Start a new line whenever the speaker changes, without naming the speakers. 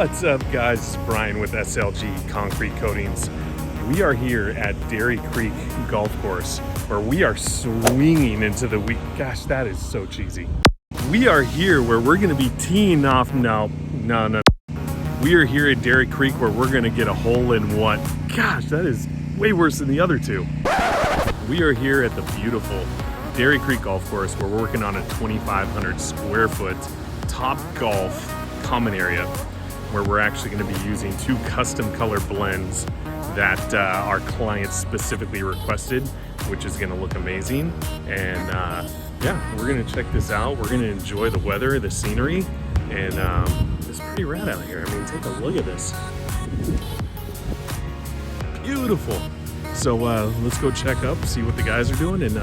What's up, guys? It's Brian with SLG Concrete Coatings. We are here at Dairy Creek Golf Course where we are swinging into the week. Gosh, that is so cheesy. We are here where we're going to be teeing off. No. We are here at Dairy Creek where we're going to get a hole in one. Gosh, that is way worse than the other two. We are here at the beautiful Dairy Creek Golf Course where we're working on a 2,500 square foot Top Golf common area where we're actually going to be using two custom color blends that our clients specifically requested, which is going to look amazing. And yeah, we're going to check this out. We're going to enjoy the weather, the scenery, and it's pretty rad out here. I mean, take a look at this. Beautiful. So let's go check up, see what the guys are doing, and